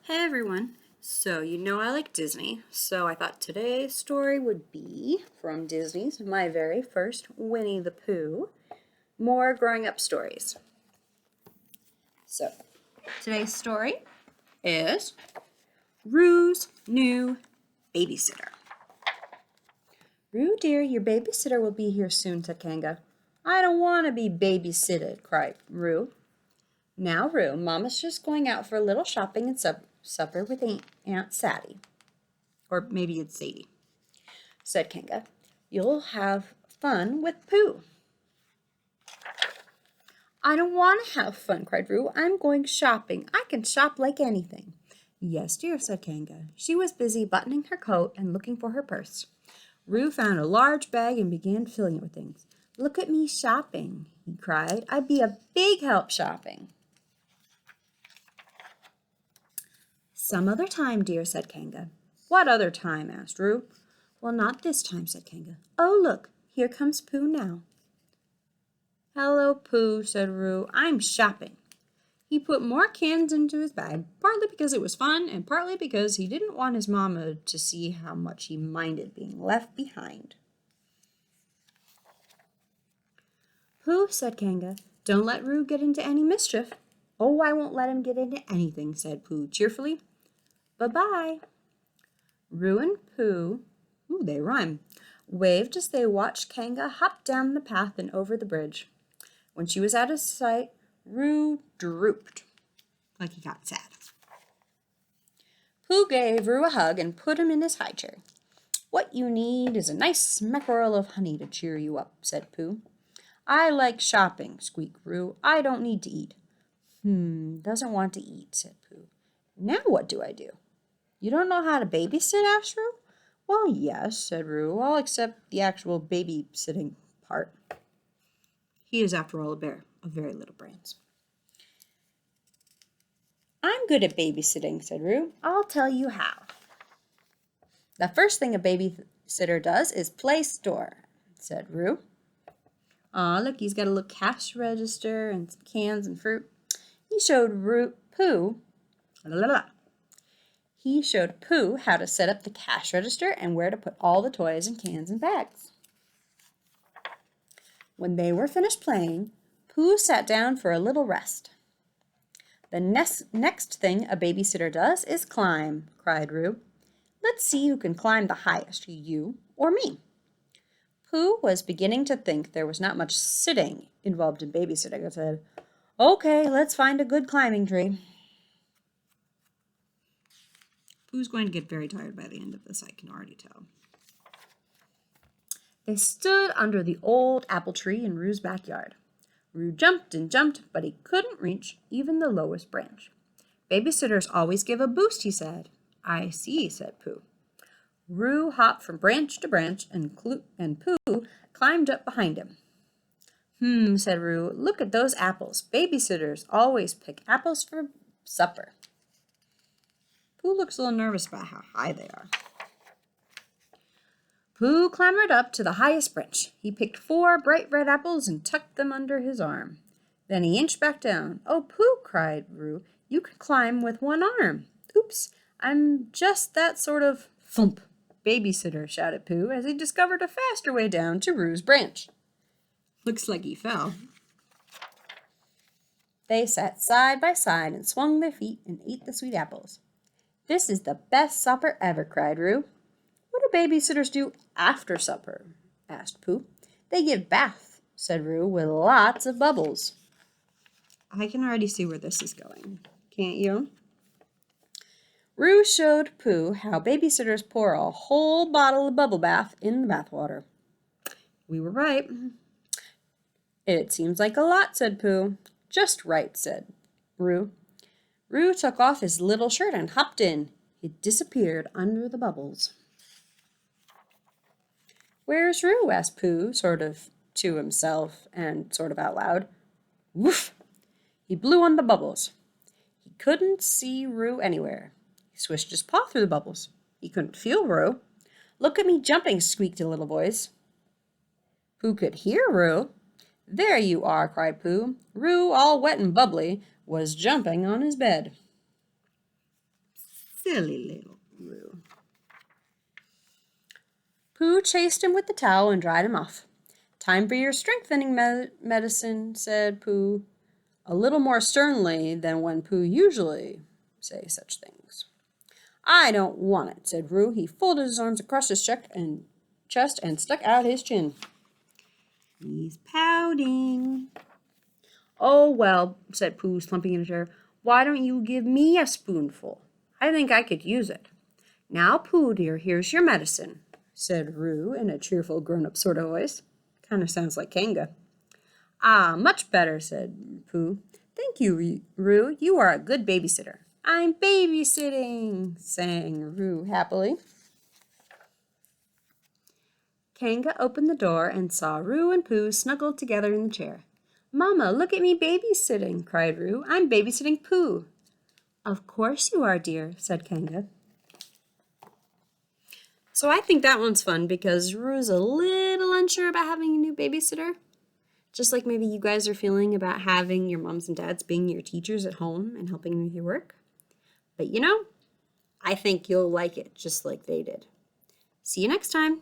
Hey everyone! So, I like Disney, so I thought today's story would be from Disney's My Very First Winnie the Pooh, more growing up stories. So, today's story is Roo's New Babysitter. Roo dear, your babysitter will be here soon, said Kanga. I don't want to be babysitted, cried Roo. Now, Roo, Mama's just going out for a little shopping and supper with Aunt Sadie. Or maybe it's Sadie, said Kanga. You'll have fun with Pooh. I don't want to have fun, cried Roo. I'm going shopping. I can shop like anything. Yes, dear, said Kanga. She was busy buttoning her coat and looking for her purse. Roo found a large bag and began filling it with things. Look at me shopping, he cried. I'd be a big help shopping. Some other time, dear, said Kanga. What other time? Asked Roo. Well, not this time, said Kanga. Oh, look, here comes Pooh now. Hello, Pooh, said Roo. I'm shopping. He put more cans into his bag, partly because it was fun and partly because he didn't want his mama to see how much he minded being left behind. Pooh, said Kanga, don't let Roo get into any mischief. Oh, I won't let him get into anything, said Pooh cheerfully. Bye-bye. Roo and Pooh, they rhyme, waved as they watched Kanga hop down the path and over the bridge. When she was out of sight, Roo drooped, like he got sad. Pooh gave Roo a hug and put him in his high chair. What you need is a nice mackerel of honey to cheer you up, said Pooh. I like shopping, squeaked Roo. I don't need to eat. Doesn't want to eat, said Pooh. Now what do I do? You don't know how to babysit, asked Roo. Well, yes, said Roo. I'll accept the actual babysitting part. He is, after all, a bear of very little brains. I'm good at babysitting, said Roo. I'll tell you how. The first thing a babysitter does is play store, said Roo. Aw, look, he's got a little cash register and some cans and fruit. He showed Pooh how to set up the cash register and where to put all the toys and cans and bags. When they were finished playing, Pooh sat down for a little rest. The next thing a babysitter does is climb, cried Roo. Let's see who can climb the highest, you or me. Pooh was beginning to think there was not much sitting involved in babysitting and said, Okay, let's find a good climbing tree. Pooh's going to get very tired by the end of this, I can already tell. They stood under the old apple tree in Roo's backyard. Roo jumped and jumped, but he couldn't reach even the lowest branch. Babysitters always give a boost, he said. I see, said Pooh. Roo hopped from branch to branch, and Pooh climbed up behind him. Said Roo, look at those apples. Babysitters always pick apples for supper. Pooh looks a little nervous about how high they are. Pooh clambered up to the highest branch. He picked 4 bright red apples and tucked them under his arm. Then he inched back down. Oh, Pooh, cried Roo, you can climb with one arm. Oops, I'm just that sort of thump. Babysitter, shouted Pooh as he discovered a faster way down to Roo's branch. Looks like he fell. They sat side by side and swung their feet and ate the sweet apples. This is the best supper ever, cried Roo. What do babysitters do after supper? Asked Pooh. They give bath, said Roo, with lots of bubbles. I can already see where this is going, can't you? Roo showed Pooh how babysitters pour a whole bottle of bubble bath in the bathwater. We were right. It seems like a lot, said Pooh. Just right, said Roo. Roo took off his little shirt and hopped in. He disappeared under the bubbles. Where's Roo? Asked Pooh, sort of to himself and sort of out loud. Woof! He blew on the bubbles. He couldn't see Roo anywhere. He swished his paw through the bubbles. He couldn't feel Roo. Look at me jumping, squeaked a little voice. Pooh could hear Roo. There you are, cried Pooh. Roo, all wet and bubbly, was jumping on his bed. Silly little Roo. Pooh chased him with the towel and dried him off. Time for your strengthening medicine, said Pooh, a little more sternly than when Pooh usually say such things. I don't want it, said Roo. He folded his arms across his chest and stuck out his chin. He's pouting. Oh, well, said Pooh, slumping in a chair. Why don't you give me a spoonful? I think I could use it. Now, Pooh, dear, here's your medicine, said Roo in a cheerful, grown-up sort of voice. Kind of sounds like Kanga. Ah, much better, said Pooh. Thank you, Roo. You are a good babysitter. I'm babysitting, sang Roo happily. Kanga opened the door and saw Roo and Pooh snuggled together in the chair. Mama, look at me babysitting, cried Roo. I'm babysitting Pooh. Of course you are, dear, said Kanga. So I think that one's fun because Roo's a little unsure about having a new babysitter. Just like maybe you guys are feeling about having your moms and dads being your teachers at home and helping you with your work. But you know, I think you'll like it just like they did. See you next time.